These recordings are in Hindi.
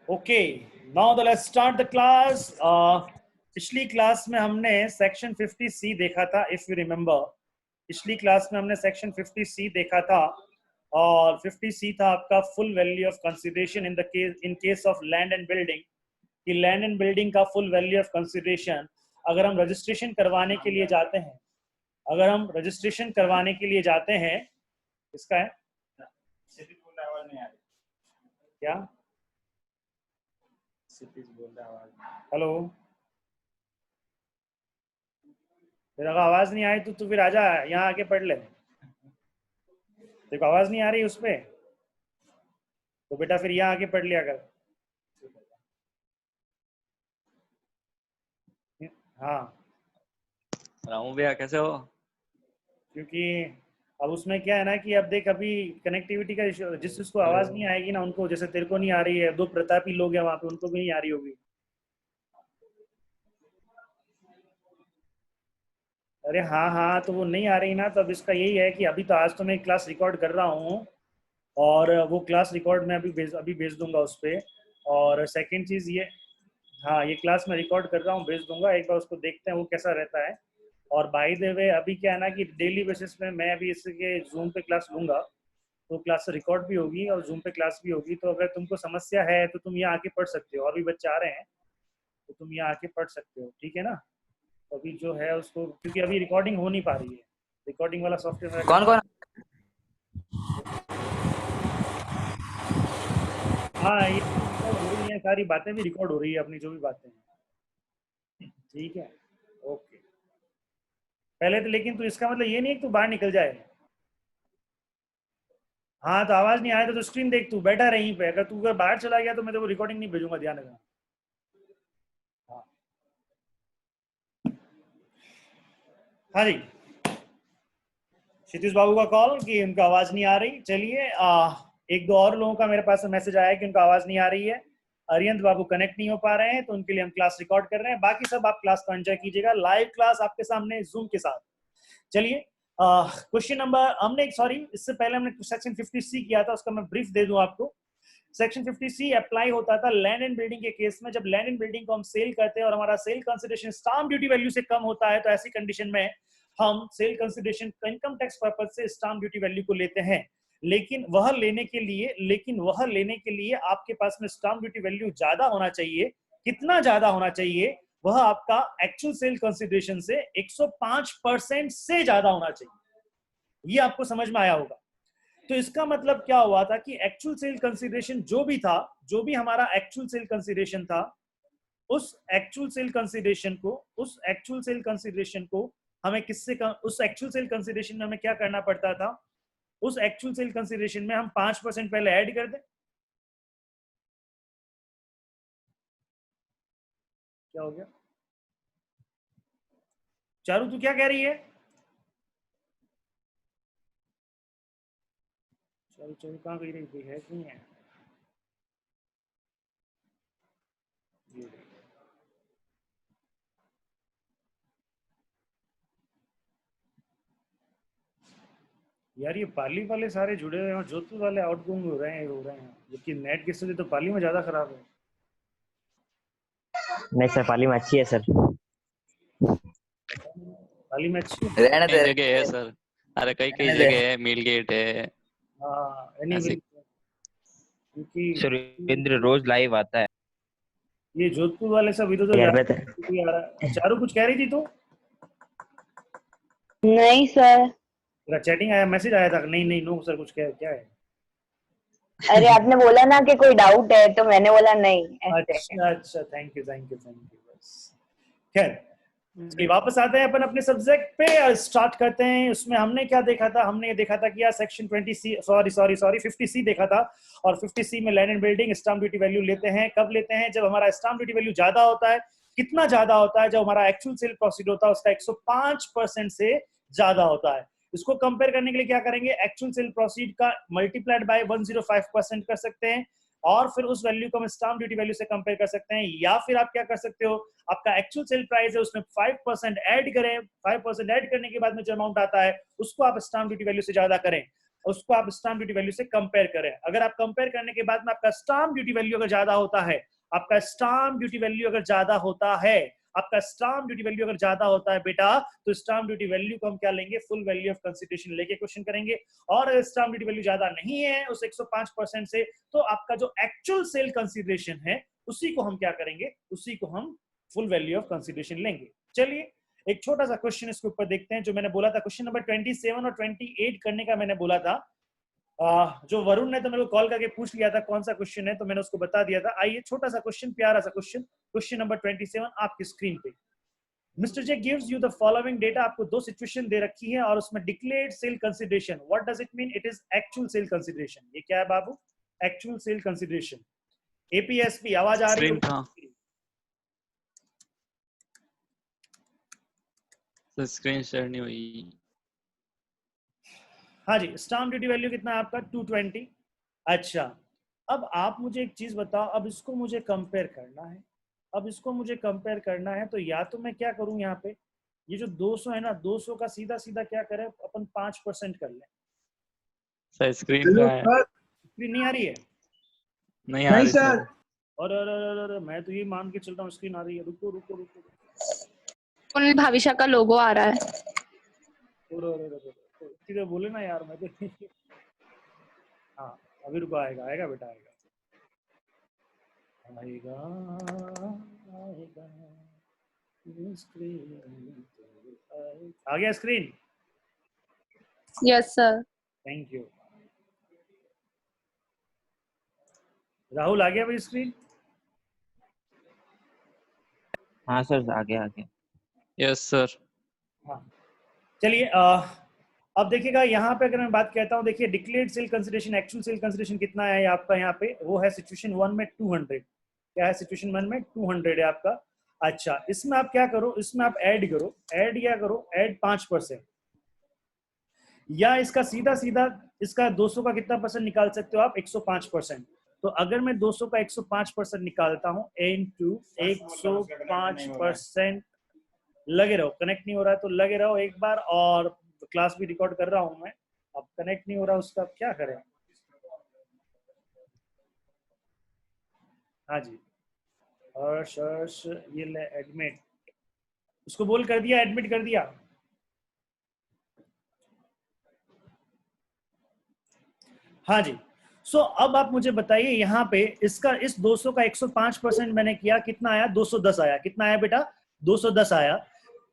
Okay, now let's start the class. पिछली क्लास में हमने सेक्शन 50C देखा था, इफ यू रिमेम्बर। पिछली क्लास में हमने सेक्शन 50C देखा था और 50C था आपका full value of consideration in case of land and building. कि लैंड एंड बिल्डिंग का फुल वैल्यू ऑफ कंसिडरेशन अगर हम रजिस्ट्रेशन करवाने के लिए जाते हैं, अगर हम रजिस्ट्रेशन करवाने के लिए जाते हैं, इसका है क्या? हेलो, फिर अगर आवाज नहीं आई तो फिर आजा यहाँ आके पढ़ ले। तेरे को आवाज नहीं आ रही उस पे तो बेटा फिर यहाँ आके पढ़ लिया कर। हाँ, रामू भैया कैसे हो? क्योंकि अब उसमें क्या है ना कि अब देख, अभी कनेक्टिविटी का इशू, जिसको आवाज नहीं आएगी ना उनको, जैसे तेरे को नहीं आ रही है, दो प्रतापी लोग हैं वहां पे, उनको भी नहीं आ रही होगी। अरे हाँ हाँ, तो वो नहीं आ रही ना, तो अब इसका यही है कि अभी तो आज तो मैं क्लास रिकॉर्ड कर रहा हूँ और वो क्लास रिकॉर्ड में अभी भेज दूंगा उस पर। और सेकंड चीज़ ये, हाँ ये क्लास में रिकॉर्ड कर रहा हूँ, भेज दूंगा, एक बार उसको देखते हैं वो कैसा रहता है। और बाय द वे अभी क्या है ना कि डेली बेसिस पे मैं अभी इसके जूम पे क्लास लूंगा, तो क्लास रिकॉर्ड भी होगी और जूम पे क्लास भी होगी। तो अगर तुमको समस्या है तो तुम यहाँ आके पढ़ सकते हो, और भी बच्चे आ रहे हैं तो तुम यहाँ आके पढ़ सकते हो, ठीक है ना। तो अभी जो है उसको, क्योंकि अभी रिकॉर्डिंग हो नहीं पा रही है, रिकॉर्डिंग वाला सॉफ्टवेयर मेरा कौन कौन? हाँ ये रिकॉर्ड हो रही है, सारी बातें भी रिकॉर्ड हो रही है अपनी जो भी बातें हैं, ठीक है। ओके, पहले तो लेकिन तू इसका मतलब ये नहीं है कि तू बाहर निकल जाए। हाँ तो आवाज नहीं आया तो स्क्रीन देख, तू बैठा रहीं पे, अगर तू अगर बाहर चला गया तो मैं तो रिकॉर्डिंग नहीं भेजूंगा, ध्यान रखना। हाँ हाँ जी, क्षितिज बाबू का कॉल कि उनका आवाज नहीं आ रही। चलिए, एक दो और लोगों का मेरे पास मैसेज आया कि उनका आवाज नहीं आ रही है। अरियंत बाबू कनेक्ट नहीं हो पा रहे हैं, तो उनके लिए हम क्लास रिकॉर्ड कर रहे हैं। बाकी सब आप क्लास को एंजॉय कीजिएगा, लाइव क्लास आपके सामने जूम के साथ। चलिए, क्वेश्चन नंबर हमने, सॉरी इससे पहले हमने सेक्शन 50C किया था, उसका मैं ब्रीफ दे दूं आपको। सेक्शन 50C अप्लाई होता था लैंड एंड बिल्डिंग के केस में। जब लैंड एंड बिल्डिंग को हम सेल करते हैं और हमारा sale consideration stamp duty value से कम होता है, तो ऐसी कंडीशन में हम sale consideration income tax purpose से स्टाम्प ड्यूटी वैल्यू को लेते हैं। लेकिन वह लेने के लिए आपके पास में स्टाम्प ड्यूटी वैल्यू ज्यादा होना चाहिए। कितना ज्यादा होना चाहिए? वह आपका एक्चुअल सेल कंसिडरेशन से 105% से ज्यादा होना चाहिए। ये आपको समझ में आया होगा। तो इसका मतलब क्या हुआ था कि एक्चुअल सेल कंसिडरेशन जो भी था, जो भी हमारा एक्चुअल सेल कंसिडरेशन था, उस एक्चुअल सेल कंसिडरेशन को हमें उस एक्चुअल सेल कंसिडरेशन में हमें क्या करना पड़ता था? उस एक्चुअल सेल कंसिडरेशन में हम 5% पहले ऐड कर दें। क्या हो गया चारू, तू क्या कह रही है? चारू चारू कहाँ गई रही है कि नहीं है? यार ये पाली वाले सारे जुड़े हुए हैं और जोधपुर वाले आउटगोइंग हो रहे हैं, जबकि नेट की स्थिति तो पाली में ज्यादा खराब है। नहीं सर, पाली में अच्छी है सर। पाली में अच्छी है। रहने दे, जगह है सर। अरे कई कई जगह है, मिल गेट है। हाँ एनीवे, क्योंकि सुरेंद्र रोज लाइव आता है। ये जोधपुर वाले सब इधर उधर जा घर पे रहा है। चारू कुछ कह रही थी तू? नहीं सर। तेरा चैटिंग आया, मैसेज आया था? नहीं नहीं, नो सर, कुछ क्या है? अरे आपने बोला ना कि कोई डाउट है, तो मैंने बोला नहीं ऐसे। अच्छा अच्छा, थैंक यू बस। खैर, चलिए वापस आते हैं अपन अपने सब्जेक्ट पे और स्टार्ट करते हैं। उसमें हमने क्या देखा था? हमने ये देखा था कि यार सेक्शन 20C, सॉरी 50C देखा था। और 50C में land and building stamp duty value लेते हैं। कब लेते हैं? जब हमारा स्टाम्प ड्यूटी वैल्यू ज्यादा होता है। कितना ज्यादा होता है? जब हमारा एक्चुअल सेल प्रोसीड होता है उसका 105% से ज्यादा होता है। इसको कंपेयर करने के लिए क्या करेंगे? एक्चुअल सेल प्रोसीड का मल्टीप्लाइड बाय 105% कर सकते हैं और फिर उस वैल्यू को हम स्टाम्प ड्यूटी वैल्यू से कंपेयर कर सकते हैं। या फिर आप क्या कर सकते हो, आपका एक्चुअल सेल प्राइस है उसमें 5% ऐड करें, 5% ऐड करने के बाद में जो अमाउंट आता है उसको आप स्टाम्प ड्यूटी वैल्यू से ज्यादा करें। उसको आप स्टाम्प ड्यूटी वैल्यू से कंपेयर करें। अगर आप कंपेयर करने के बाद में आपका स्टाम्प ड्यूटी वैल्यू अगर ज्यादा होता है, आपका स्टाम्प ड्यूटी वैल्यू अगर ज्यादा होता है, आपका स्टाम्प ड्यूटी वैल्यू अगर ज्यादा होता है बेटा, तो स्टाम्प ड्यूटी वैल्यू को हम क्या लेंगे, फुल वैल्यू ऑफ कंसिडरेशन लेके क्वेश्चन करेंगे। और अगर स्टाम्प ड्यूटी वैल्यू ज्यादा नहीं है उस 105% से, तो आपका जो एक्चुअल सेल कंसिडरेशन है उसी को हम क्या करेंगे, उसी को हम फुल वैल्यू ऑफ कंसिडरेशन लेंगे। चलिए एक छोटा सा क्वेश्चन इसके ऊपर देखते हैं, जो मैंने बोला था क्वेश्चन नंबर 27 और 28 करने का मैंने बोला था। जो वरुण ने तो मेरे को कॉल करके पूछ लिया था कौन सा क्वेश्चन है, तो मैंने उसको बता दिया था। आइए छोटा सा क्वेश्चन, प्यारा सा क्वेश्चन, क्वेश्चन नंबर 27 आपकी स्क्रीन पे। Mister J gives you the following data, आपको दो सिचुएशन दे रखी है और उसमें declared sale consideration, what does it mean, it is actual sale consideration. ये क्या है बाबू, एक्चुअल सेल कंसिडरेशन। एपीएसपी आवाज आ रही है? तो स्क्रीन शेयर नहीं हुई। हाँ जी, स्टाम्प ड्यूटी वैल्यू कितना है आपका, 220। अच्छा, अब आप मुझे एक चीज बताओ, अब इसको मुझे कंपेयर करना है, अब इसको मुझे कंपेयर करना है, तो या तो मैं क्या करूं, यहाँ पे ये जो 200 है ना, 200 का सीधा सीधा क्या करें अपन, 5% कर लें। सर स्क्रीन कहाँ है? स्क्रीन नहीं आ रही है? नहीं आ रही सर। और मैं तो ये मान के चल रहा हूँ स्क्रीन आ रही है। रुको रुको रुको, भाविशा का लोगो आ रहा है। सीधे बोले ना यार, मैं तो हाँ अभी रुको, आएगा आएगा बेटा, आएगा आएगा आएगा, आ गया screen? Yes sir. Thank you. Rahul आ गया भाई स्क्रीन? हाँ सर, आ गया आ गया। Yes sir. हाँ चलिए, अब देखिएगा यहाँ पे अगर मैं बात कहता हूँ, देखिए declared sale consideration, actual sale consideration कितना है आपका यहाँ पे, वो है सिचुएशन 1 में 200। क्या है सिचुएशन 1 में 200 है आपका। अच्छा, इसमें आप क्या करो, इसमें आप ऐड करो, ऐड क्या करो, ऐड 5%, या इसका सीधा सीधा इसका 200 का कितना परसेंट निकाल सकते हो आप, 105%। तो अगर मैं 200 का 105% निकालता हूँ इनटू 105%, लगे रहो, कनेक्ट नहीं हो रहा है तो लगे रहो एक बार, और क्लास भी रिकॉर्ड कर रहा हूं मैं, अब कनेक्ट नहीं हो रहा उसका क्या करें। हाँ जी, और ये ले एडमिट, उसको बोल कर दिया, एडमिट कर दिया। हाँ जी, सो अब आप मुझे बताइए यहाँ पे इसका, इस 200 का 105% मैंने किया, कितना आया, 210 आया। कितना आया बेटा, 210 आया।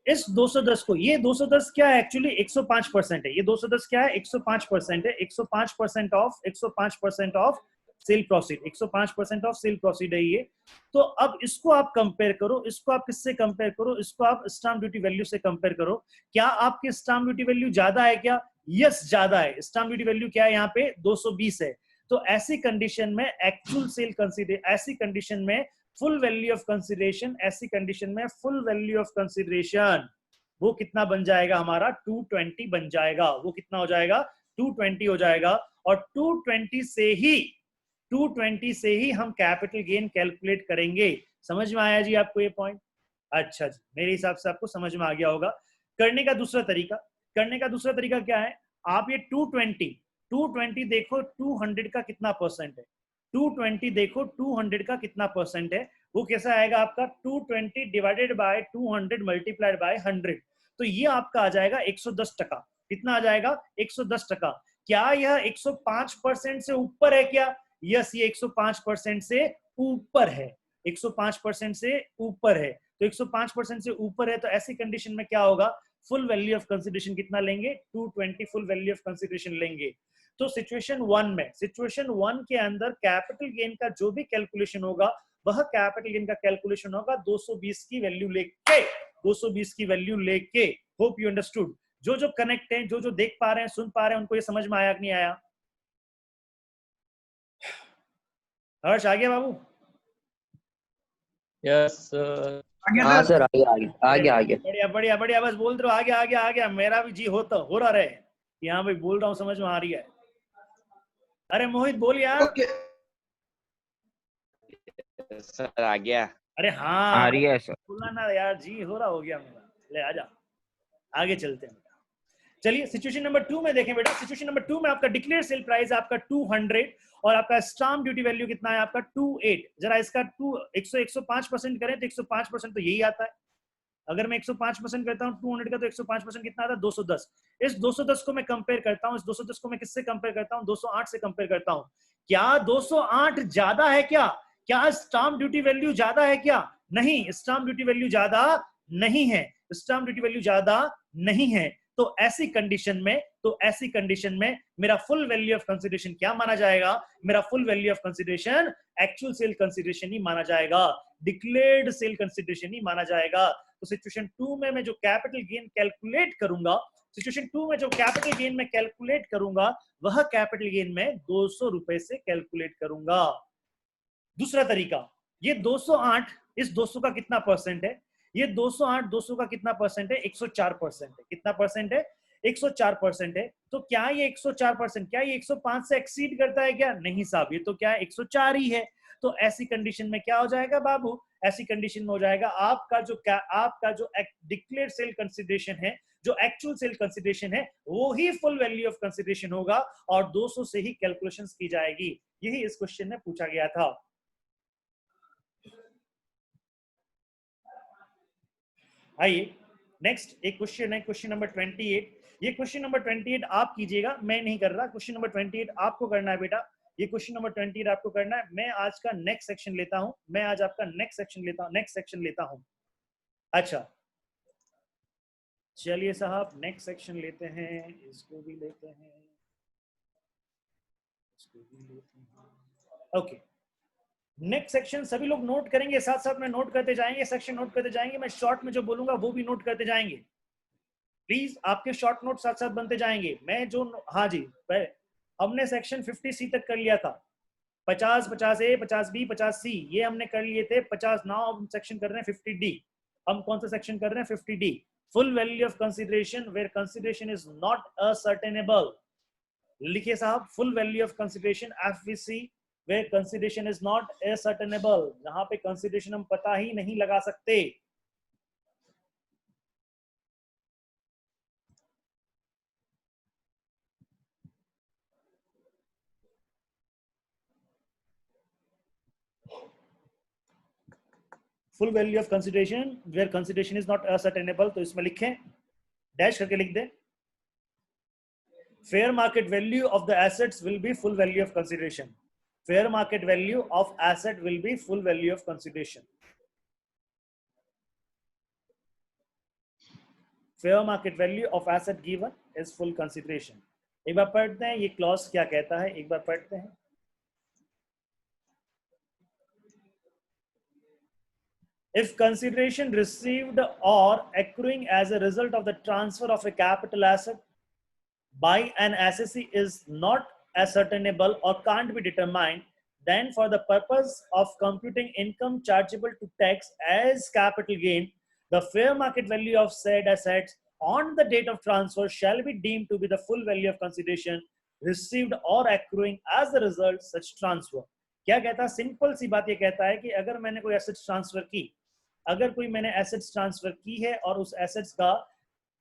इस 210 को, ये 210 क्या है एक्चुअली, 105% है। ये 210 क्या है, 105% है। 105% of cell proceed, 105% of cell proceed है ये। तो अब इसको आप कंपेयर करो, इसको आप किससे कंपेयर करो, इसको आप स्टाम्प ड्यूटी वैल्यू से कंपेयर करो। क्या आपकी स्टाम्प ड्यूटी वैल्यू ज्यादा है क्या? यस ज्यादा है। स्टाम्प ड्यूटी वैल्यू क्या है यहाँ पे, 220 है। तो ऐसी कंडीशन में एक्चुअल सेल कंसीडर, ऐसी कंडीशन में फुल वैल्यू ऑफ कंसिडरेशन, ऐसी कंडीशन में फुल वैल्यू ऑफ कंसिडरेशन वो कितना बन जाएगा हमारा, 220 बन जाएगा। वो कितना हो जाएगा, 220 हो जाएगा। और 220 से ही हम कैपिटल गेन कैलकुलेट करेंगे। समझ में आया जी आपको ये पॉइंट? अच्छा जी, मेरे हिसाब से आपको समझ में आ गया होगा। करने का दूसरा तरीका, करने का दूसरा तरीका क्या है, आप ये 220 देखो 200 का कितना परसेंट है, 220 देखो 200 का कितना परसेंट है, वो कैसा आएगा आपका, 220 डिवाइडेड बाय 200 मल्टीप्लाइड बाय 100, तो ये आपका आ जाएगा 110%। कितना आ जाएगा, 110%। क्या यह 105% से ऊपर है क्या? यस, ये 105% से ऊपर है, 105% से ऊपर है। तो 105% से ऊपर है, तो ऐसी कंडीशन में क्या होगा, फुल वैल्यू ऑफ कंसिडरेशन कितना लेंगे, 220 फुल वैल्यू ऑफ कंसिडरेशन लेंगे। तो सिचुएशन 1 में, सिचुएशन 1 के अंदर कैपिटल गेन का जो भी कैलकुलेशन होगा, वह कैपिटल गेन का कैलकुलेशन होगा 220 की वैल्यू लेके, 220 की वैल्यू लेके। Hope you understood. जो जो कनेक्ट हैं, जो जो देख पा रहे हैं, सुन पा रहे हैं, उनको ये समझ में आया कि नहीं आया? हर्ष आ गया बाबू? Yes sir. हाँ सर, आ गया आ गया आ गया। बढ़िया बढ़िया बढ़िया, बस बोल रहे हो आ गया आ गया आ गया। मेरा भी जी होता हो रहा रहे, यहाँ पे बोल रहा हूँ, समझ में आ रही है। अरे मोहित बोल यार। सर आ गया। अरे हाँ आ रही है सर। बोला ना यार, जी हो रहा हो गया मेरा। ले आजा, आगे चलते हैं। चलिए सिचुएशन नंबर 2 में देखें बेटा। सिचुएशन नंबर 2 में आपका डिक्लेयर सेल प्राइस आपका 200 और आपका स्टाम्प ड्यूटी वैल्यू कितना है आपका 28। जरा इसका 105% करें तो 105% तो यही आता है। अगर मैं 105% करता हूं 200 का तो 105% कितना आता है 210। इस 210 को मैं कंपेयर करता हूं, इस 210 को मैं किससे कंपेयर करता हूं 208 से कंपेयर करता हूं। क्या 208 ज्यादा है क्या? क्या स्टाम्प ड्यूटी वैल्यू ज्यादा है क्या? नहीं, स्टाम्प ड्यूटी वैल्यू ज्यादा नहीं है, स्टाम्प ड्यूटी वैल्यू ज्यादा नहीं है। तो ऐसी कंडीशन में मेरा फुल वैल्यू ऑफ कंसीडरेशन क्या माना जाएगा? मेरा full value of consideration actual sale consideration ही माना जाएगा, डिक्लेयर्ड सेल कंसीडरेशन ही माना जाएगा। तो सिचुएशन 2 में मैं जो कैपिटल गेन कैलकुलेट करूंगा, सिचुएशन 2 में जो कैपिटल गेन में कैलकुलेट करूंगा वह कैपिटल गेन में 200 रुपए से कैलकुलेट करूंगा। दूसरा तरीका, ये 208 इस 200 का कितना परसेंट है? ये 208 200 का कितना परसेंट है? 104% है। कितना परसेंट है? 104% है। तो क्या ये 104% क्या ये 105 से एक्सीड करता है क्या? नहीं साहब, ये तो क्या 104 ही है। तो ऐसी कंडीशन में क्या हो जाएगा बाबू? ऐसी कंडीशन में हो जाएगा आपका जो डिक्लेयर्ड सेल कंसीडरेशन है, जो एक्चुअल सेल कंसीडरेशन है, वो ही फुल वैल्यू ऑफ कंसीडरेशन होगा और 200 से ही कैलकुलेशंस की जाएगी। यही इस क्वेश्चन में पूछा गया था। आइए नेक्स्ट एक क्वेश्चन है, क्वेश्चन नंबर 28। ये क्वेश्चन नंबर 28 आप कीजिएगा, मैं नहीं कर रहा। क्वेश्चन नंबर 28 आपको करना है बेटा। ये क्वेश्चन नंबर 28 आपको करना है। मैं आज का नेक्स्ट सेक्शन लेता हूं, मैं आज आपका नेक्स्ट सेक्शन लेता हूं। अच्छा चलिए साहब नेक्स्ट सेक्शन लेते हैं, इसको भी लेते हैं, इसको भी लेते हैं। ओके नेक्स्ट सेक्शन सभी लोग नोट करेंगे, साथ साथ में नोट करते जाएंगे, सेक्शन नोट करते जाएंगे। मैं शॉर्ट में जो बोलूंगा वो भी नोट करते जाएंगे। प्लीज आपके शॉर्ट नोट साथ साथ बनते जाएंगे। मैं जो हाँ जी, हमने सेक्शन 50C तक कर लिया था। 50, 50A, 50B, 50C ये हमने कर लिए थे। 50 नाउ हम सेक्शन कर रहे हैं 50D। हम कौन सा सेक्शन कर रहे हैं? 50D, full value of consideration where consideration is not ascertainable. लिखिए साहब, full value of consideration FVC where consideration is not ascertainable, जहां पे कंसिडरेशन हम पता ही नहीं लगा सकते। Full value of consideration where consideration is not ascertainable, तो इसमें लिखें, डैश करके लिख दें, fair market value of the assets will be full value of consideration. Fair market value of asset will be full value of consideration. Fair market value of asset given is full consideration. एक बार पढ़ते हैं ये क्लॉज क्या कहता है, एक बार पढ़ते हैं। If consideration received or accruing as a result of the transfer of a capital asset by an assessee is not ascertainable or can't be determined, then for the purpose of computing income chargeable to tax as capital gain, the fair market value of said assets on the date of transfer shall be deemed to be the full value of consideration received or accruing as a result such transfer. क्या कहता है? सिंपल सी बात ये कहता है कि अगर मैंने कोई एसेट्स ट्रांसफर की, अगर कोई मैंने एसेट्स ट्रांसफर की है और उस एसेट्स का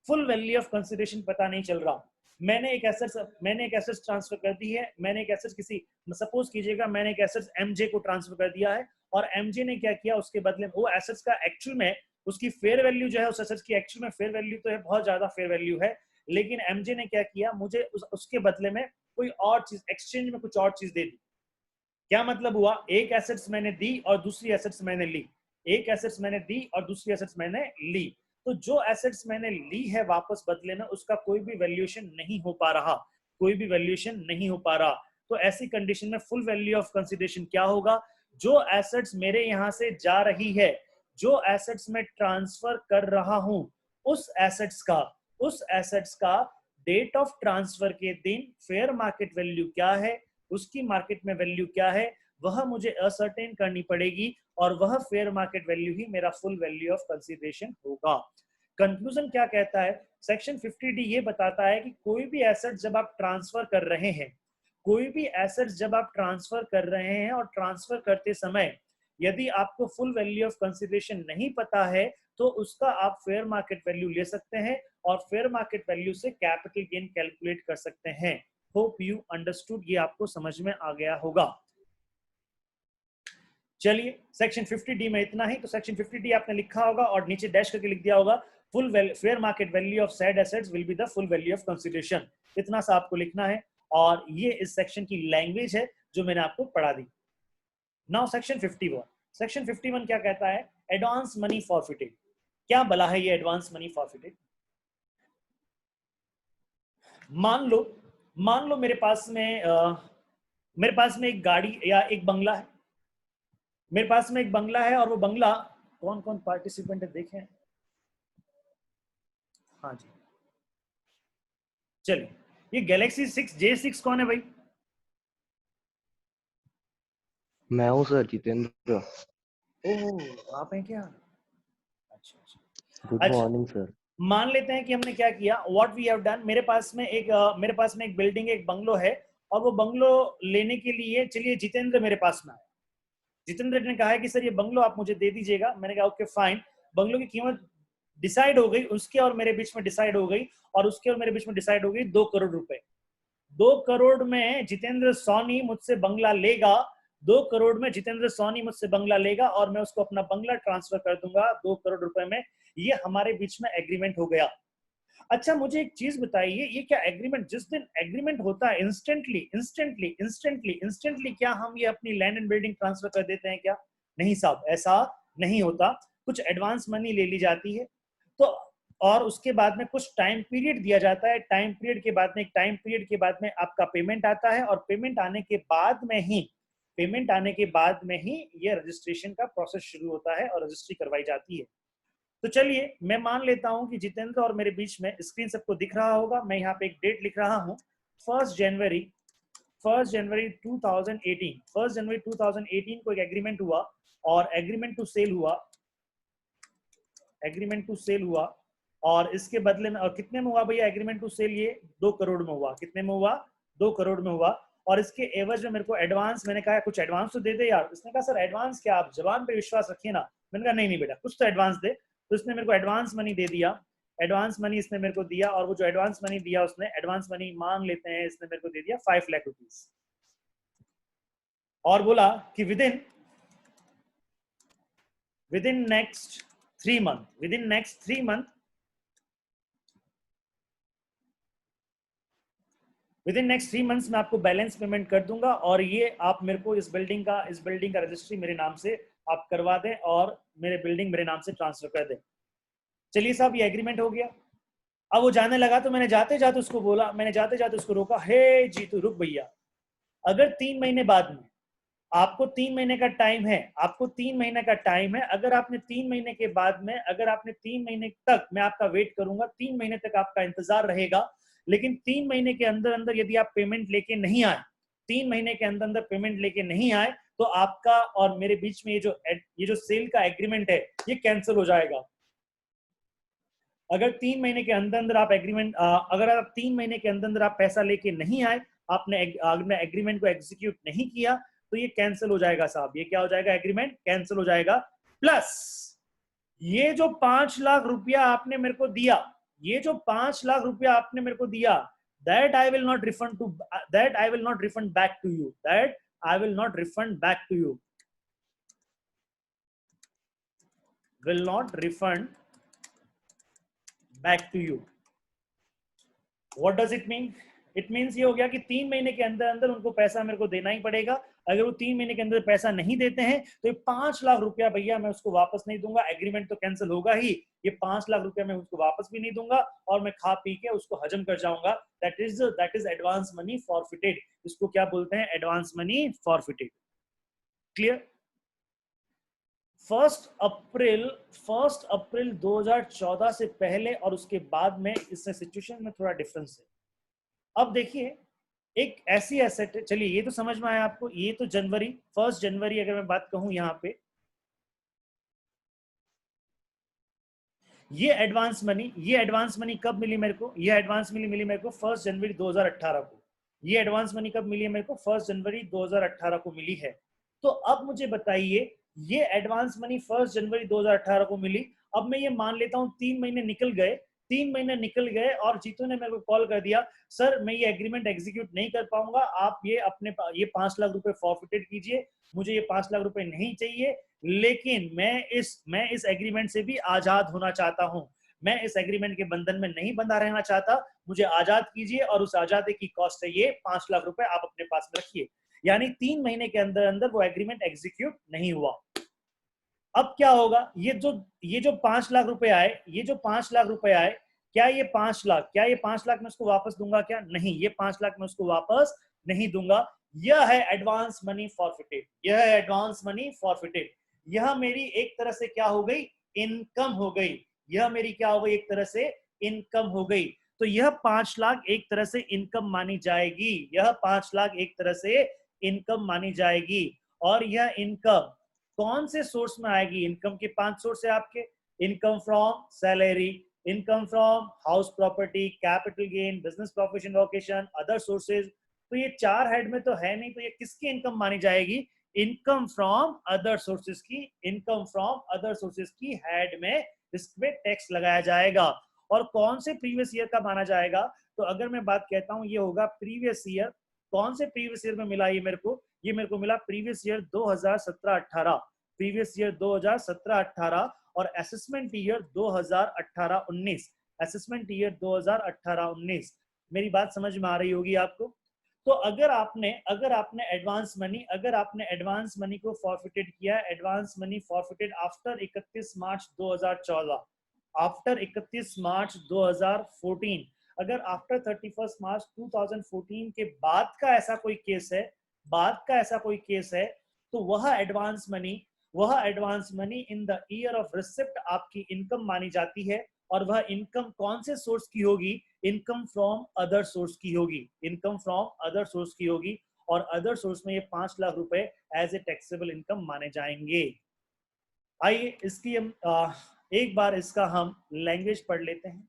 फुल वैल्यू ऑफ कंसिडरेशन पता नहीं चल रहा, मैंने एक एसेट्स ट्रांसफर कर दी है, मैंने एक एसेट्स किसी, सपोज कीजिएगा मैंने एक एसेट्स MJ को ट्रांसफर कर दिया है और MJ ने क्या किया, उसके बदले में वो एसेट्स का एक्चुअल में उसकी फेयर वैल्यू जो है, उस एसेट्स की एक्चुअल में फेयर वैल्यू तो है, बहुत ज्यादा फेयर वैल्यू है, लेकिन MJ ने क्या किया, मुझे उसके बदले में कोई और चीज, एक्सचेंज में कुछ और चीज दे दी। क्या मतलब हुआ? एक एसेट्स मैंने दी और दूसरी एसेट्स मैंने ली, एक एसेट्स मैंने दी और दूसरी एसेट्स मैंने ली। तो जो एसेट्स मैंने ली है वापस बदले में, उसका कोई भी वैल्यूएशन नहीं हो पा रहा, कोई भी वैल्यूएशन नहीं हो पा रहा। तो ऐसी कंडीशन में फुल वैल्यू ऑफ कंसिडरेशन क्या होगा? जो एसेट्स मेरे यहां से जा रही है, जो एसेट्स में ट्रांसफर कर रहा हूं, उस एसेट्स का डेट ऑफ ट्रांसफर के दिन फेयर मार्केट वैल्यू क्या है, उसकी मार्केट में वैल्यू क्या है, वह मुझे असर्टेन करनी पड़ेगी और वह फेयर मार्केट वैल्यू ही मेरा फुल वैल्यू ऑफ कंसिडरेशन होगा। कंक्लूजन क्या कहता है? सेक्शन 50D ये बताता है कि कोई भी एसेट जब आप ट्रांसफर कर रहे हैं, कोई भी एसेट्स जब आप ट्रांसफर कर रहे हैं और ट्रांसफर करते समय यदि आपको फुल वैल्यू ऑफ कंसिडरेशन नहीं पता है तो उसका आप फेयर मार्केट वैल्यू ले सकते हैं और फेयर मार्केट वैल्यू से कैपिटल गेन कैलकुलेट कर सकते हैं। होप यू अंडरस्टूड, ये आपको समझ में आ गया होगा। चलिए सेक्शन 50D में इतना ही। तो सेक्शन 50D आपने लिखा होगा और नीचे डैश करके लिख दिया होगा full fair market value of said assets will be the full value of consideration. इतना सा आपको लिखना है और ये इस सेक्शन की लैंग्वेज है जो मैंने आपको पढ़ा दी। Now section 51। सेक्शन 51 क्या कहता है? Advance money forfeited. क्या भला है ये एडवांस मनी फॉरफिटेड? मान लो मेरे पास में एक गाड़ी या एक बंगला है। मेरे पास में एक बंगला है और वो बंगला, कौन कौन पार्टिसिपेंट है देखें। हाँ जी, चलिए, ये गैलेक्सी 6J6 कौन है भाई? मैं हूँ सर, जितेंद्र। ओह, आप हैं क्या? अच्छा। Good morning sir. मान लेते हैं कि हमने क्या किया, व्हाट वी हैव डन। मेरे पास में एक बिल्डिंग, एक बंगलो है और वो बंगलो लेने के लिए, चलिए जितेंद्र मेरे पास में आया। जितेंद्र ने कहा है कि सर ये बंगलो आप मुझे दे दीजिएगा। मैंने कहा ओके फाइन। बंगलो की कीमत डिसाइड हो गई, उसके और मेरे बीच में डिसाइड हो गई, और उसके और मेरे बीच में डिसाइड हो गई 2 करोड़ रुपए। 2 करोड़ में जितेंद्र सोनी मुझसे बंगला लेगा। 2 करोड़ में जितेंद्र सोनी मुझसे बंगला लेगा और मैं उसको अपना बंगला ट्रांसफर कर दूंगा 2 करोड़ रुपए में। ये हमारे बीच में एग्रीमेंट हो गया। अच्छा, मुझे एक चीज बताइए, ये क्या एग्रीमेंट, जिस दिन एग्रीमेंट होता है इंस्टेंटली क्या हम ये अपनी लैंड एंड बिल्डिंग ट्रांसफर कर देते हैं क्या? नहीं साहब, ऐसा नहीं होता। कुछ एडवांस मनी ले ली जाती है, तो और उसके बाद में कुछ टाइम पीरियड दिया जाता है। टाइम पीरियड के बाद में आपका पेमेंट आता है, और पेमेंट आने के बाद में ही ये रजिस्ट्रेशन का प्रोसेस शुरू होता है और रजिस्ट्री करवाई जाती है। तो चलिए, मैं मान लेता हूं कि जितेंद्र और मेरे बीच में, स्क्रीन सबको दिख रहा होगा, मैं यहाँ पे एक डेट लिख रहा हूं, 1 जनवरी 2018। 1 जनवरी 2018 को एक एग्रीमेंट हुआ और एग्रीमेंट टू सेल हुआ और इसके बदले में, और कितने में हुआ भैया एग्रीमेंट टू सेल? ये 2 करोड़ में हुआ। कितने में हुआ? 2 करोड़ में हुआ। और इसके एवज में मेरे को एडवांस, मैंने कहा कुछ एडवांस तो दे दे यार। इसने कहा सर एडवांस क्या, आप जबान पे विश्वास रखिए ना। मैंने कहा नहीं बेटा, कुछ तो एडवांस दे। तो इसने मेरे को एडवांस मनी दे दिया। एडवांस मनी इसने मेरे को दिया, और वो जो एडवांस मनी दिया, उसने एडवांस मनी मान लेते हैं इसने मेरे को दे दिया 5 लाख रुपीस, और बोला कि with in next 3 month with in next 3 months मैं आपको बैलेंस पेमेंट कर दूंगा, और ये आप मेरे को इस बिल्डिंग का रजिस्ट्री मेरे नाम से आप करवा दें और मेरे बिल्डिंग मेरे नाम से ट्रांसफर कर दें। चलिए साहब, ये एग्रीमेंट हो गया। अब वो जाने लगा, तो मैंने जाते जाते उसको रोका, हे जीतू रुक भैया, अगर 3 महीने बाद में, आपको 3 महीने का टाइम है, अगर आपने 3 महीने के बाद में, अगर आपने 3 महीने तक, मैं आपका वेट करूंगा, 3 महीने तक आपका इंतजार रहेगा, लेकिन 3 महीने के अंदर अंदर यदि आप पेमेंट लेके नहीं आए, 3 महीने के अंदर अंदर पेमेंट लेके नहीं आए, तो आपका और मेरे बीच में ये जो सेल का एग्रीमेंट है, ये कैंसिल हो जाएगा। अगर 3 महीने के अंदर अंदर आप अगर आप 3 महीने के अंदर अंदर आप पैसा लेके नहीं आए, आपने एग्रीमेंट को एग्जीक्यूट नहीं किया, तो ये कैंसिल हो जाएगा साहब। ये क्या हो जाएगा? एग्रीमेंट कैंसिल हो जाएगा। प्लस ये जो 5 लाख रुपया आपने मेरे को दिया, that I will not refund back to you. Will not refund back to you. What does it mean? It means ये हो गया कि 3 महीने के अंदर अंदर उनको पैसा मेरे को देना ही पड़ेगा। अगर वो 3 महीने के अंदर पैसा नहीं देते हैं, तो ये 5 लाख रुपया भैया मैं उसको वापस नहीं दूंगा। एग्रीमेंट तो कैंसिल होगा ही, ये 5 लाख रुपया मैं उसको वापस भी नहीं दूंगा, और मैं खा पी के उसको हजम कर जाऊंगा। That is advance money forfeited. इसको क्या बोलते हैं? Advance money forfeited. क्लियर? 1 अप्रैल 2014 से पहले और उसके बाद में इससे सिचुएशन में थोड़ा डिफरेंस है। अब देखिए, एक ऐसी एसेट है, चलिए ये तो समझ में आया आपको, ये तो 1 जनवरी अगर मैं बात कहूं, यहाँ पे ये एडवांस मनी कब मिली मेरे को? ये एडवांस मनी मिली मेरे को 1 जनवरी 2018 को। ये एडवांस मनी कब मिली है मेरे को? 1 जनवरी 2018 को मिली है। तो अब मुझे बताइए, ये एडवांस मनी 1 जनवरी 2018 को मिली। अब मैं ये मान लेता हूं 3 महीने निकल गए, 3 महीने निकल गए और जीतू ने मेरे को कॉल कर दिया, सर मैं ये एग्रीमेंट एग्जीक्यूट नहीं कर पाऊंगा, आप ये 5 लाख रुपए फॉरफिटेड कीजिए, मुझे ये 5 लाख रुपए नहीं चाहिए, लेकिन मैं इस एग्रीमेंट से भी आजाद होना चाहता हूं, मैं इस एग्रीमेंट के बंधन में नहीं बंधा रहना चाहता, मुझे आजाद कीजिए और उस आजादी की कॉस्ट है ये 5 लाख रुपए, आप अपने पास में रखिए। यानी 3 महीने के अंदर अंदर वो एग्रीमेंट एग्जीक्यूट नहीं हुआ। अब क्या होगा, ये जो 5 लाख रुपए आए, ये जो 5 लाख रुपए आए, क्या ये 5 लाख मैं उसको वापस दूंगा क्या? नहीं, ये 5 लाख मैं उसको वापस नहीं दूंगा। यह है एडवांस मनी फॉरफिटेड, यह है एडवांस मनी फॉरफिटेड। यह मेरी एक तरह से क्या हो गई, इनकम हो गई, यह मेरी क्या हो गई, एक तरह से इनकम हो गई। तो यह 5 लाख एक तरह से इनकम मानी जाएगी, यह 5 लाख एक तरह से इनकम मानी जाएगी। और यह इनकम कौन से सोर्स में आएगी? इनकम के 5 सोर्स है आपके, income from salary, income from house property, capital gain, business profession vocation, other sources. तो ये 4 हेड में तो है नहीं, तो ये किसकी इनकम मानी जाएगी? इनकम फ्रॉम अदर सोर्सेज की, इनकम फ्रॉम अदर सोर्सेज की हेड में इसमें टैक्स लगाया जाएगा। और कौन से प्रीवियस ईयर का माना जाएगा? तो अगर मैं बात कहता हूं ये होगा प्रीवियस ईयर। कौन से प्रीवियस ईयर में मिला ये मेरे को मिला प्रीवियस ईयर 2017-18, प्रीवियस ईयर 2017-18 और असेसमेंट ईयर 2018-19, असेसमेंट ईयर 2018-19। मेरी बात समझ में आ रही होगी आपको? तो अगर आपने एडवांस मनी को फॉरफिटेड किया, एडवांस मनी फॉरफिटेड आफ्टर 31 मार्च 2014, आफ्टर 31 मार्च 2014, अगर आफ्टर 31 मार्च 2014 के बाद का ऐसा कोई केस है, तो वह advance money in the year of receipt आपकी इनकम मानी जाती है। और वह इनकम कौन से सोर्स की होगी? इनकम फ्रॉम अदर सोर्स की होगी, इनकम फ्रॉम अदर सोर्स की होगी। और अदर सोर्स में ये 5 लाख रुपए एज ए टैक्सेबल इनकम माने जाएंगे। आइए इसकी हम एक बार इसका हम लैंग्वेज पढ़ लेते हैं।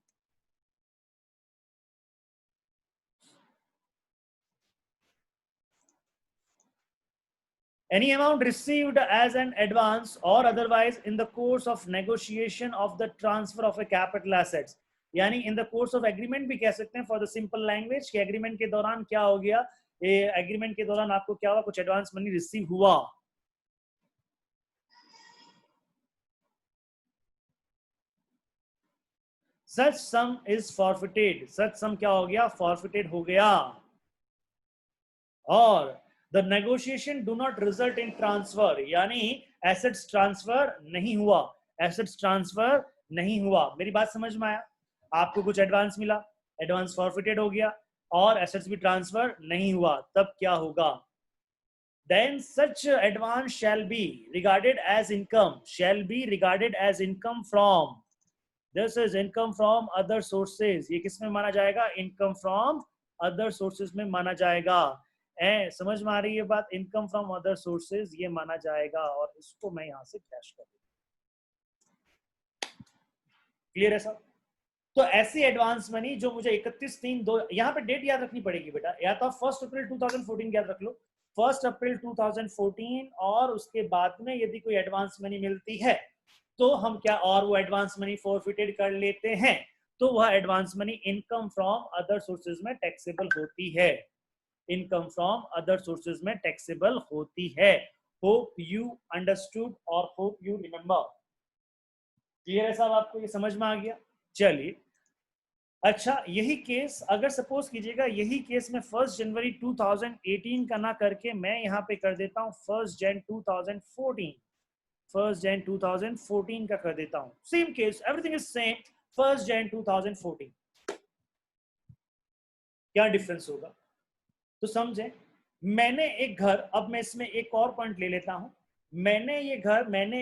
Any amount received as an advance or otherwise in the course of negotiation of the transfer of a capital assets, यानी in the course of agreement भी कह सकते हैं, for the simple language कि agreement के दौरान क्या हो गया, agreement के दौरान आपको क्या हुआ, कुछ एडवांस मनी रिसीव हुआ। Such sum is forfeited, such sum क्या हो गया, forfeited हो गया। और the negotiation do not result in transfer, यानी assets transfer नहीं हुआ, assets transfer नहीं हुआ। मेरी बात समझ में आया? आपको कुछ एडवांस मिला, एडवांस फॉरफिटेड हो गया और एसेट्स भी ट्रांसफर नहीं हुआ, तब क्या होगा? Then such advance shall be regarded as income, shall be regarded as income from, this is income from other sources। ये किस में माना जाएगा? income from other sources में माना जाएगा। समझ में आ रही है बात? इनकम फ्रॉम अदर सोर्सेज ये माना जाएगा। और इसको मैं यहां से कैश कर दूंगा। क्लियर है सब? तो ऐसी एडवांस मनी जो मुझे 31/3 यहाँ पे डेट याद रखनी पड़ेगी बेटा, या तो 1 अप्रैल 2014 याद रख लो, 1 अप्रैल 2014। और उसके बाद में यदि कोई एडवांस मनी मिलती है तो हम क्या, और वो एडवांस मनी फॉरफिटेड कर लेते हैं, तो वह advance money income from other sources में टैक्सेबल होती है, इनकम फ्रॉम अदर सोर्सेज में टैक्सेबल होती है। होप यू अंडरस्टूड और होप यू रिमेंबर। क्लियर है साहब? आपको ये समझ में आ गया? चलिए, अच्छा यही केस अगर सपोज कीजिएगा, यही केस में 1 जनवरी 2018 का ना करके मैं यहाँ पे कर देता हूँ 1 जन 2014, 1 जन 2014 का कर देता हूँ। Same case, everything is same, 1 जन 2014। क्या डिफरेंस होगा? तो समझे, मैंने एक घर, अब मैं इसमें एक और पॉइंट ले लेता हूं, मैंने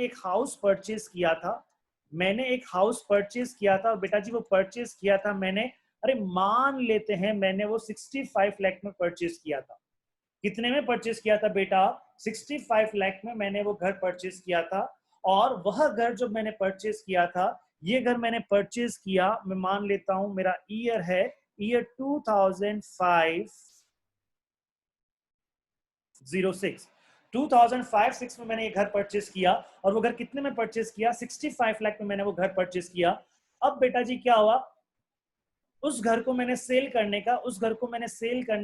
एक हाउस परचेज किया था, मैंने एक हाउस परचेज किया था। बेटा जी वो परचेज किया था मैंने, अरे मान लेते हैं मैंने वो 65 लाख में परचेज किया था। कितने में परचेज किया था बेटा? 65 लाख में मैंने वो घर परचेज किया था। और वह घर जो मैंने परचेज किया था, ये घर मैंने परचेज किया, मैं मान लेता हूं मेरा ईयर है ईयर 2005-06 में मैंने ये घर परचेज किया। और वो घर कितने में परचेज किया? 65 लाख में मैंने वो घर परचेज किया। अब बेटा जी क्या हुआ, उस घर को मैंने सेल करने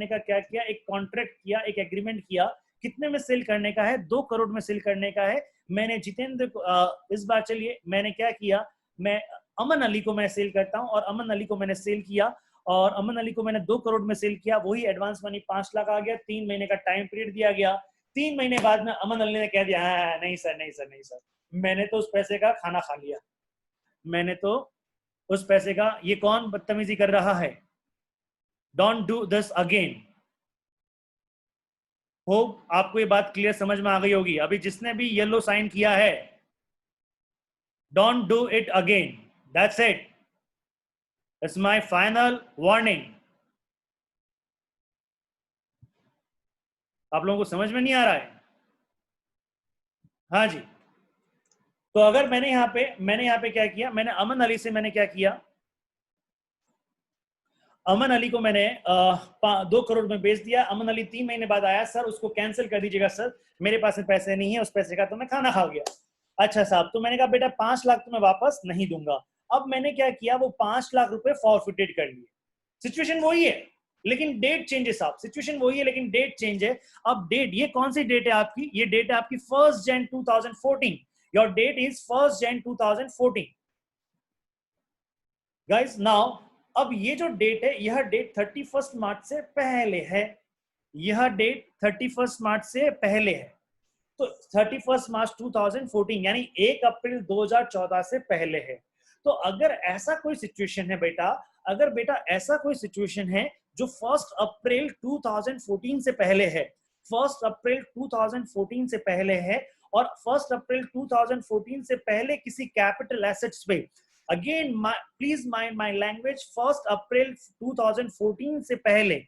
का क्या किया, एक कॉन्ट्रैक्ट किया, एक एग्रीमेंट किया। कितने में सेल करने का है? 2 करोड़ में सेल करने का है। मैंने जितेंद्र को इस बार चलिए मैंने क्या किया, मैं अमन अली को मैं सेल करता हूं और अमन अली को मैंने सेल किया और अमन अली को मैंने 2 करोड़ में सेल किया। वही एडवांस मनी 5 लाख आ गया। 3 महीने का टाइम पीरियड दिया गया। 3 महीने बाद में अमन अली ने कह दिया हाँ नहीं सर नहीं सर नहीं सर, मैंने तो उस पैसे का खाना खा लिया, मैंने तो उस पैसे का, ये कौन बदतमीजी कर रहा है? Don't do this again. Hope आपको ये बात क्लियर समझ में आ गई होगी। अभी जिसने भी येलो साइन किया है, don't do it again, that's it, it's my final warning. आप लोगों को समझ में नहीं आ रहा है? हाँ जी। तो अगर मैंने यहाँ पे क्या किया, मैंने अमन अली से मैंने क्या किया, अमन अली को मैंने 2 करोड़ में बेच दिया। अमन अली 3 महीने बाद आया, सर उसको कैंसिल कर दीजिएगा सर, मेरे पास में पैसे नहीं है, उस पैसे का तो मैं खाना खा गया। अच्छा साहब, तो मैंने कहा बेटा 5 लाख तो मैं वापस नहीं दूंगा। अब मैंने क्या किया, वो 5 लाख रुपए फॉरफिटेड कर लिए। सिचुएशन वही है लेकिन डेट चेंज है साहब, सिचुएशन वही है लेकिन डेट चेंज है। अब डेट, ये कौन सी डेट है आपकी? ये डेट है आपकी 1 Jan 2014। Your date is 1 Jan 2014 guys. Now अब ये जो डेट है, यह डेट 31 मार्च से पहले है, यह डेट 31 मार्च से पहले है। तो 31 मार्च 2014 यानी 1 अप्रैल 2014 से पहले है। तो अगर ऐसा कोई सिचुएशन है बेटा, अगर बेटा ऐसा कोई सिचुएशन है जो 1 अप्रैल 2014 से पहले है, 1 अप्रैल 2014 से पहले है, और 1 अप्रैल 2014 से पहले किसी कैपिटल एसेट्स पे, again please mind my language, 1 अप्रैल 2014 से पहले,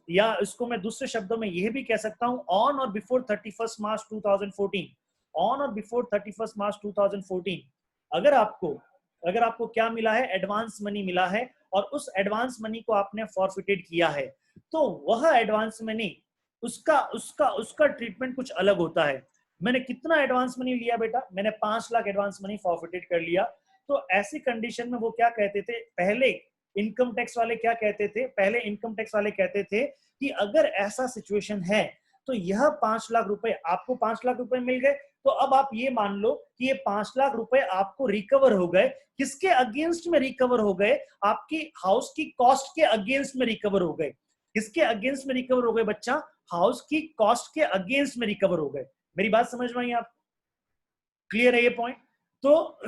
या इसको मैं दूसरे शब्दों में यह भी कह सकता हूं, ऑन और बिफोर 31 मार्च 2014, ऑन और बिफोर 31 मार्च 2014 अगर आपको क्या मिला है, एडवांस मनी मिला है, और उस एडवांस मनी को आपने फॉरफिटेड किया है, तो वह एडवांस मनी, उसका ट्रीटमेंट कुछ अलग होता है। मैंने कितना एडवांस मनी लिया बेटा? मैंने 5 लाख एडवांस मनी फॉरफिटेड कर लिया। तो ऐसी कंडीशन में वो क्या कहते थे, पहले इनकम टैक्स वाले क्या कहते थे, पहले इनकम टैक्स वाले कहते थे कि अगर ऐसा सिचुएशन है तो यह 5 लाख रुपए, आपको 5 लाख रुपए मिल गए, तो अब आप ये मान लो कि ये 5 लाख रुपए आपको रिकवर हो गए। किसके अगेंस्ट में रिकवर हो गए? आपकी हाउस की कॉस्ट के अगेंस्ट में रिकवर हो गए। किसके अगेंस्ट में रिकवर हो गए बच्चा? हाउस की कॉस्ट के अगेंस्ट में रिकवर हो गए। मेरी बात समझ में आई आप? क्लियर है ये पॉइंट? तो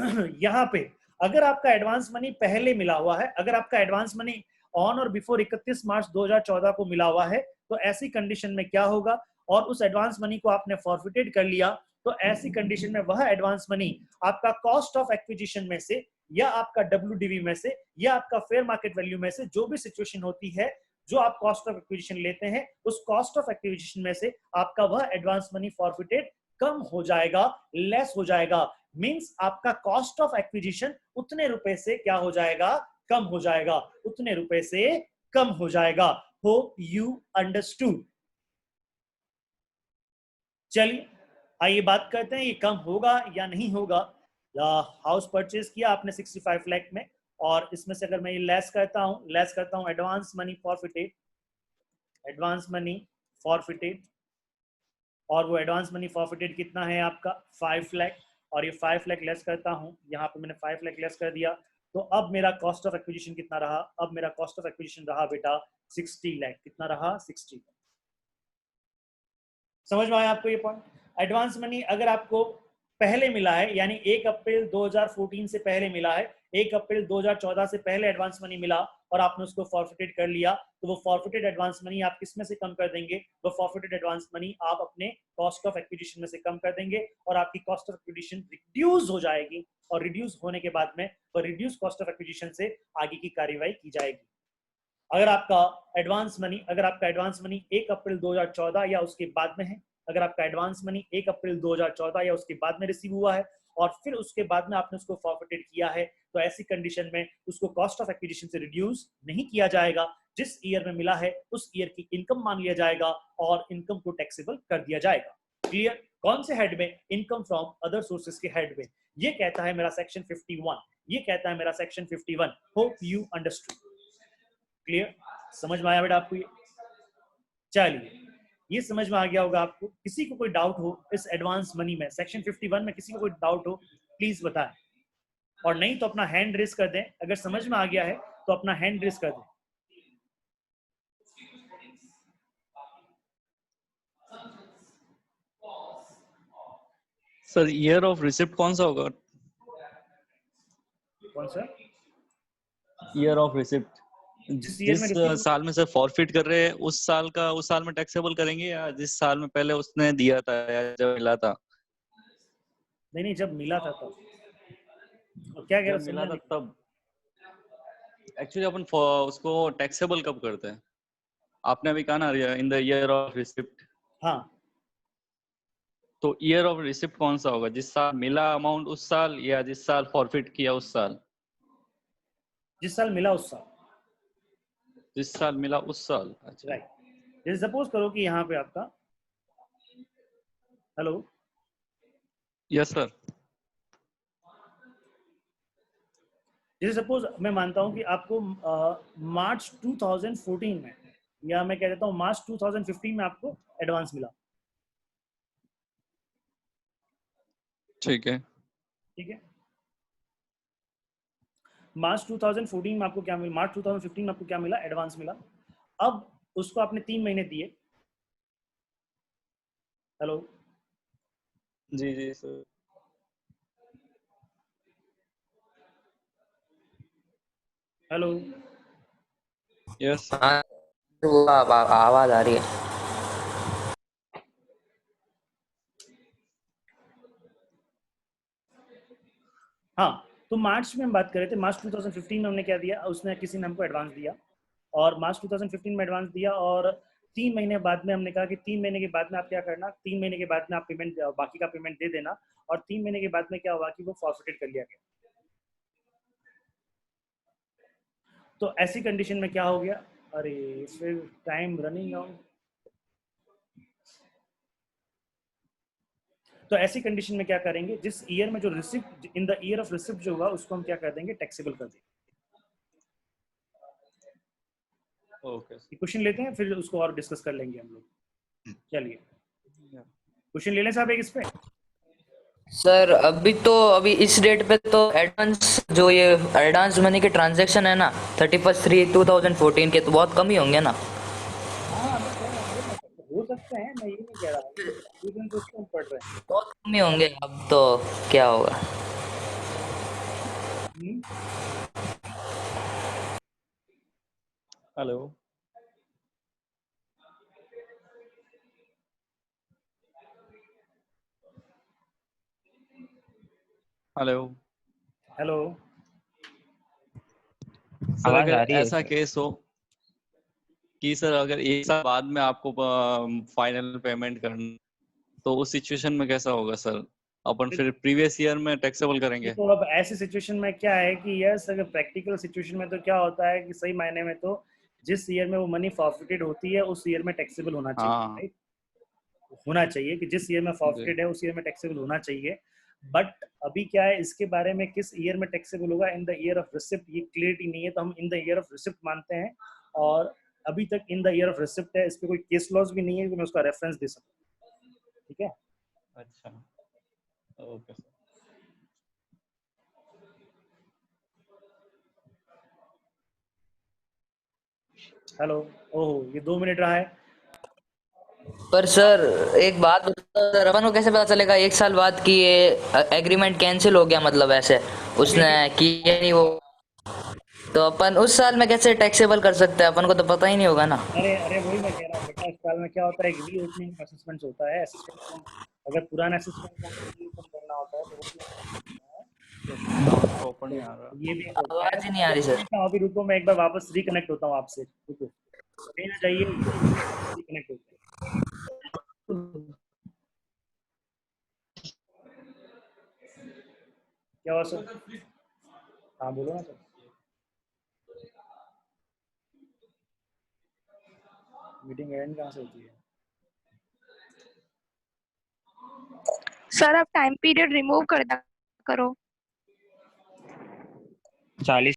यहाँ पे अगर आपका एडवांस मनी पहले मिला हुआ है, अगर आपका एडवांस मनी ऑन और बिफोर 31 मार्च 2014 को मिला हुआ है, तो ऐसी कंडीशन में क्या होगा, और उस एडवांस मनी को आपने फॉरफिटेड कर लिया, तो ऐसी कंडीशन में वह एडवांस मनी आपका कॉस्ट ऑफ एक्विजिशन में से, या आपका WDV में से, या आपका फेयर मार्केट वैल्यू में से, जो भी सिचुएशन होती है, जो आप कॉस्ट ऑफ एक्विजिशन लेते हैं, उस कॉस्ट ऑफ एक्विजिशन में से आपका वह एडवांस मनी फॉरफिटेड कम हो जाएगा, लेस हो जाएगा। मींस आपका कॉस्ट ऑफ एक्विजिशन उतने रुपए से क्या हो जाएगा? कम हो जाएगा, उतने रुपए से कम हो जाएगा। Hope you understood. चलिए आइए बात करते हैं, ये कम होगा या नहीं होगा। हाउस परचेज किया आपने 65 लाख में, और इसमें से अगर मैं ये लेस करता हूं advance money forfeited, advance money forfeited, और वो एडवांस मनी फॉरफिटेड कितना है आपका? 5 लाख, और ये 5 लाख लेस करता हूं, यहाँ पे मैंने 5 लाख लेस कर दिया, तो अब मेरा कॉस्ट ऑफ एक्विजिशन कितना रहा? अब मेरा कॉस्ट ऑफ एक्विजिशन रहा बेटा 60 लाख। कितना रहा? 60 लाख। समझ में आया आपको ये पॉइंट? एडवांस मनी अगर आपको पहले मिला है, यानी 1 अप्रैल 2014 से पहले मिला है, 1 अप्रैल 2014 से पहले एडवांस मनी मिला और आपने उसको फॉरफिटेड कर लिया, तो वो फॉरफिटेड एडवांस मनी आप किस में से कम कर देंगे? वो फॉरफिटेड एडवांस मनी आप अपने कॉस्ट ऑफ एक्विजिशन में से कम कर देंगे, और आपकी कॉस्ट ऑफ एक्विजिशन रिड्यूस हो जाएगी, और रिड्यूस होने के बाद में वो रिड्यूस कॉस्ट ऑफ एक्विजिशन से आगे की कार्यवाही की जाएगी। अगर आपका एडवांस मनी 1 अप्रैल 2014 या उसके बाद में है, अगर आपका एडवांस मनी 1 अप्रैल 2014 या उसके बाद में रिसीव हुआ है, और फिर उसके बाद में आपने उसको फॉरफिटेड किया है, तो ऐसी कंडीशन में उसको कॉस्ट ऑफ एक्विजिशन से रिड्यूस नहीं किया जाएगा। जिस ईयर में मिला है उस ईयर की इनकम मान लिया जाएगा, और इनकम को टैक्सेबल कर दिया जाएगा। क्लियर? कौन से हेड में? इनकम फ्रॉम अदर सोर्सेज के हेड में। ये कहता है मेरा सेक्शन 51, ये कहता है मेरा section 51। Hope you understood. Clear? समझ में आया बेटा आपको ये? चलिए, ये समझ में आ गया होगा आपको। किसी को कोई डाउट हो इस एडवांस मनी में, सेक्शन 51 में किसी को कोई डाउट हो प्लीज बताएं, और नहीं तो अपना हैंड रेस कर दें। अगर समझ में आ गया है तो अपना हैंड रेस कर दें। सर ईयर ऑफ रिसिप्ट कौन सा होगा? कौन सा? ईयर ऑफ रिसिप्ट जिस ईयर में जिस साल में सर फॉरफिट कर रहे हैं उस साल का उस साल में टैक्सेबल करेंगे, या जिस साल में पहले उसने दिया था या जब मिला था? नहीं, जब मिला था तब। और क्या कह जब रहे मिला था हो? तब एक्चुअली अपन उसको टैक्सेबल कब करते हैं? आपने अभी कहा ना in the year of receipt. हाँ, तो ईयर ऑफ रिसिप्ट कौन सा होगा? जिस साल मिला अमाउंट उस साल, या जिस साल फॉरफिट किया उस साल? जिस साल मिला उस साल। जिस साल मिला उस साल। अच्छा, राइट। जैसे सपोज करो कि यहाँ पे आपका, हेलो, यस सर। जैसे सपोज मैं मानता हूँ कि आपको मार्च 2014 में, या मैं कह देता हूँ मार्च 2015 में आपको एडवांस मिला। ठीक है। ठीक है, मार्च 2014 में आपको क्या मिला, मार्च 2015 में आपको क्या मिला? एडवांस मिला। अब उसको आपने 3 महीने दिए। हेलो, जी जी सर। Hello, yes. हाँ वो आवाज आ रही है। हाँ, तो मार्च में हम बात कर रहे थे। मार्च 2015 में हमने क्या दिया? उसने किसी ने हमको एडवांस दिया, और मार्च 2015 में एडवांस दिया, और 3 महीने बाद में हमने कहा कि 3 महीने के बाद में आप क्या करना, 3 महीने के बाद में आप पेमेंट, बाकी का पेमेंट दे देना। और 3 महीने के बाद में क्या हुआ कि वो फॉरफिटेड कर लिया गया। तो ऐसी कंडीशन में क्या हो गया? अरे फिर टाइम रनिंग आउट। तो ऐसी कंडीशन में क्या करेंगे? जिस ईयर में जो receipt, in the year of receipt जो होगा, उसको हम क्या कर देंगे? टैक्सेबल कर देंगे। ओके। क्वेश्चन लेते हैं, फिर उसको और डिस्कस कर लेंगे हम लोग। चलिए, क्वेश्चन ले लें साहब एक इस पे। सर अभी इस डेट पे तो एडवांस जो ये एडवांस मनी के ट्रांजैक्शन है ना 31/3/2014 के, तो बहुत कम ही होंगे ना? हाँ, हो सकते हैं, मैं ये नहीं कह रहा हूँ, कंफ्यूजन तो उसको हम पढ़ रहे हैं। बहुत कम ही होंगे। अब तो क्या होगा? हेलो। हेलो। हेलो, सर आवाज आ अगर रही है ऐसा सर? केस हो कि सर अगर एक साल बाद में आपको फाइनल पेमेंट करना, तो उस सिचुएशन में कैसा होगा सर? अपन फिर प्रीवियस ईयर में टैक्सेबल करेंगे? तो अब ऐसी सिचुएशन में क्या है कि यस, अगर प्रैक्टिकल सिचुएशन में तो क्या होता है कि सही मायने में तो जिस ईयर में वो मनी फॉरफिटेड होती है उस ईयर में टैक्सेबल होना चाहिए। हाँ। राइट? होना चाहिए कि जिस ईयर में जी। फॉरफिटेड है उस ईयर में टैक्सेबल होना चाहिए। बट अभी क्या है, इसके बारे में किस ईयर में टैक्सेबल होगा in the year of receipt, ये क्लियरिटी नहीं है, तो हम in the year of receipt मानते हैं। और अभी तक in the year of receipt है, इस पे कोई केस लॉज भी नहीं है कि मैं उसका रेफरेंस दे सकूं। ठीक है, अच्छा, ओके सर। हेलो, ओह ये 2 मिनट रहा है। पर सर एक बात बताओ सर, अपन को कैसे पता चलेगा एक साल बाद कि ये एग्रीमेंट कैंसिल हो गया? मतलब ऐसे उसने किया नहीं वो, तो अपन उस साल में कैसे टैक्सेबल कर सकते हैं? अपन को तो पता ही नहीं होगा ना। अरे अरे, वही मैं कह रहा हूँ बेटा, इस साल में क्या होता है, री ओपनिंग असेसमेंट होता है। असिस्टेंट, अगर पुराना असिस्टेंट को री ओपन करना होता है तो वो भी प्रॉपर नहीं आ रहा। ये भी एक होता है। आवाज ही नहीं आ रही सर। अभी रुको, मैं एक बार वापस रिकनेक्ट होता हूँ आपसे, रुको, कहीं ना जाइए, रिकनेक्ट होता है। क्या हुआ सर? हाँ बोलो ना सर। मीटिंग एंड कहाँ से होती है? सर आप टाइम पीरियड रिमूव कर दिया करो। 40